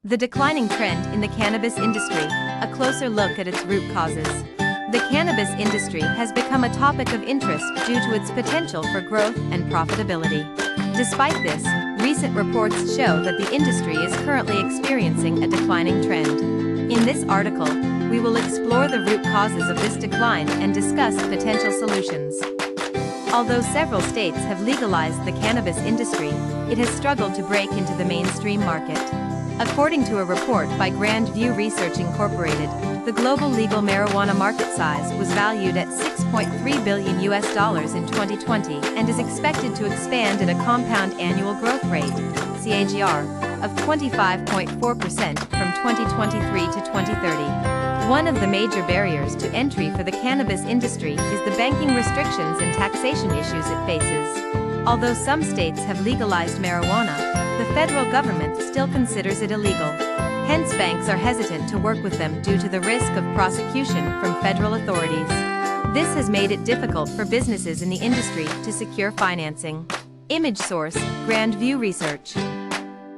The declining trend in the cannabis industry, a closer look at its root causes. The cannabis industry has become a topic of interest due to its potential for growth and profitability. Despite this, recent reports show that the industry is currently experiencing a declining trend. In this article, we will explore the root causes of this decline and discuss potential solutions. Although several states have legalized the cannabis industry, it has struggled to break into the mainstream market. According to a report by Grand View Research Incorporated, the global legal marijuana market size was valued at $6.3 billion in 2020 and is expected to expand at a compound annual growth rate (CAGR) of 25.4% from 2023 to 2030. One of the major barriers to entry for the cannabis industry is the banking restrictions and taxation issues it faces. Although some states have legalized marijuana, the federal government still considers it illegal. Hence, banks are hesitant to work with them due to the risk of prosecution from federal authorities. This has made it difficult for businesses in the industry to secure financing. Image source: Grand View Research.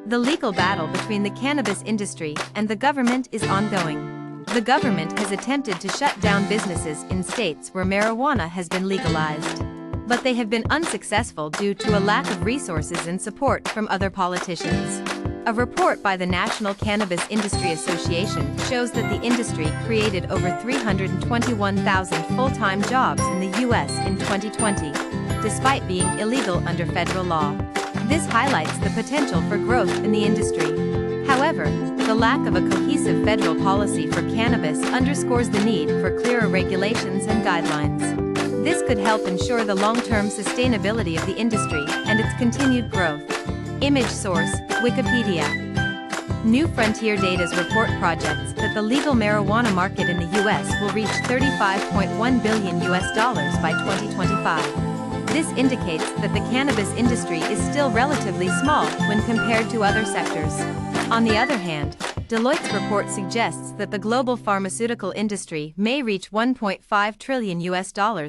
The legal battle between the cannabis industry and the government is ongoing. The government has attempted to shut down businesses in states where marijuana has been legalized, but they have been unsuccessful due to a lack of resources and support from other politicians. A report by the National Cannabis Industry Association shows that the industry created over 321,000 full-time jobs in the U.S. in 2020, despite being illegal under federal law. This highlights the potential for growth in the industry. However, the lack of a cohesive federal policy for cannabis underscores the need for clearer regulations and guidelines. This could help ensure the long-term sustainability of the industry and its continued growth. Image source: Wikipedia. New Frontier Data's report projects that the legal marijuana market in the U.S. will reach $35.1 billion by 2025. This indicates that the cannabis industry is still relatively small when compared to other sectors. On the other hand, Deloitte's report suggests that the global pharmaceutical industry may reach $1.5 trillion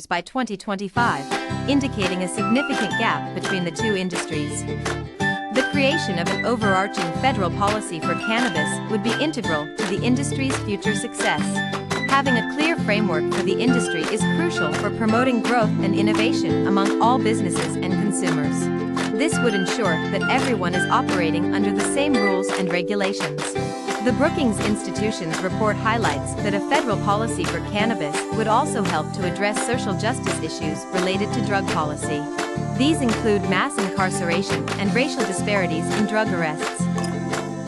by 2025, indicating a significant gap between the two industries. The creation of an overarching federal policy for cannabis would be integral to the industry's future success. Having a clear framework for the industry is crucial for promoting growth and innovation among all businesses and consumers. This would ensure that everyone is operating under the same rules and regulations. The Brookings Institution's report highlights that a federal policy for cannabis would also help to address social justice issues related to drug policy. These include mass incarceration and racial disparities in drug arrests.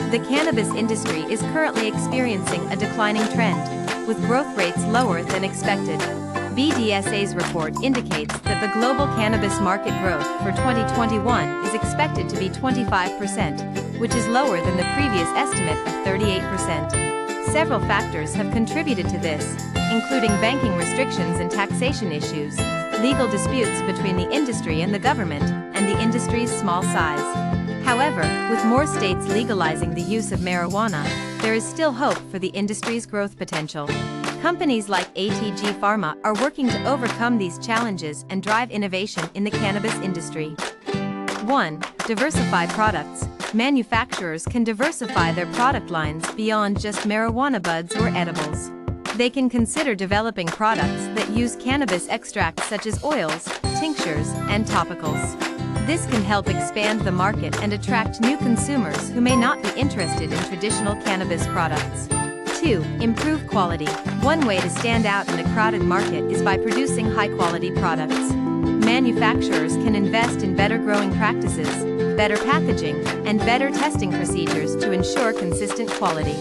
The cannabis industry is currently experiencing a declining trend, with growth rates lower than expected. BDSA's report indicates that the global cannabis market growth for 2021 is expected to be 25%, which is lower than the previous estimate of 38%. Several factors have contributed to this, including banking restrictions and taxation issues, legal disputes between the industry and the government, and the industry's small size. However, with more states legalizing the use of marijuana, there is still hope for the industry's growth potential. Companies like ATG Pharma are working to overcome these challenges and drive innovation in the cannabis industry. 1. Diversify products. Manufacturers can diversify their product lines beyond just marijuana buds or edibles. They can consider developing products that use cannabis extracts such as oils, tinctures, and topicals. This can help expand the market and attract new consumers who may not be interested in traditional cannabis products. 2. Improve quality. One way to stand out in a crowded market is by producing high-quality products. Manufacturers can invest in better growing practices, better packaging, and better testing procedures to ensure consistent quality.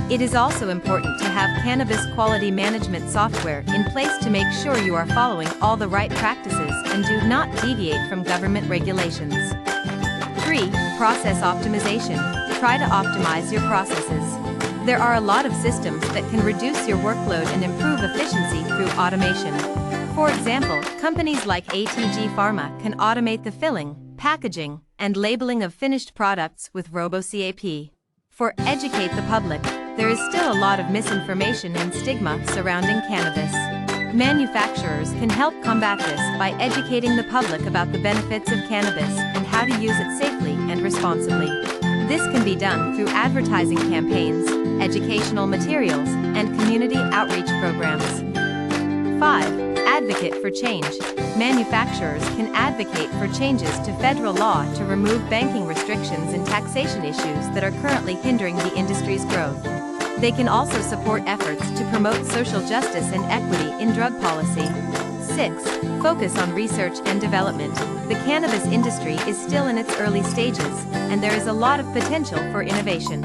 It is also important to have cannabis quality management software in place to make sure you are following all the right practices and do not deviate from government regulations. 3. Process optimization. Try to optimize your processes. There are a lot of systems that can reduce your workload and improve efficiency through automation. For example, companies like ATG Pharma can automate the filling, packaging, and labeling of finished products with RoboCAP. For educate the public, there is still a lot of misinformation and stigma surrounding cannabis. Manufacturers can help combat this by educating the public about the benefits of cannabis and how to use it safely and responsibly. This can be done through advertising campaigns, educational materials, and community outreach programs. 5. Advocate for change. Manufacturers can advocate for changes to federal law to remove banking restrictions and taxation issues that are currently hindering the industry's growth. They can also support efforts to promote social justice and equity in drug policy. 6. Focus on research and development. The cannabis industry is still in its early stages, and there is a lot of potential for innovation.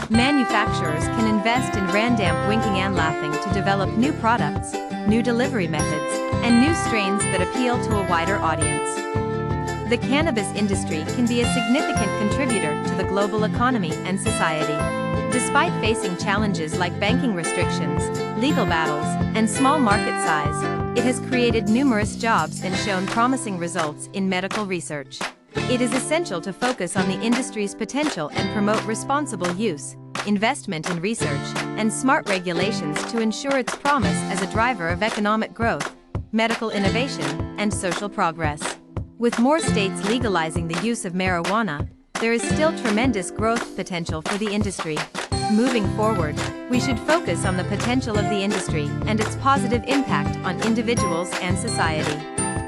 Manufacturers can invest in random winking and laughing to develop new products, new delivery methods, and new strains that appeal to a wider audience. The cannabis industry can be a significant contributor to the global economy and society. Despite facing challenges like banking restrictions, legal battles, and small market size, it has created numerous jobs and shown promising results in medical research. It is essential to focus on the industry's potential and promote responsible use, investment in research, and smart regulations to ensure its promise as a driver of economic growth, medical innovation, and social progress. With more states legalizing the use of marijuana, there is still tremendous growth potential for the industry. Moving forward, we should focus on the potential of the industry and its positive impact on individuals and society.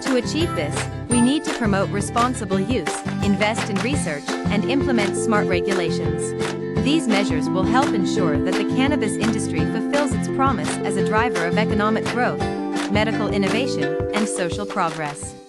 To achieve this, we need to promote responsible use, invest in research, and implement smart regulations. These measures will help ensure that the cannabis industry fulfills its promise as a driver of economic growth, medical innovation, and social progress.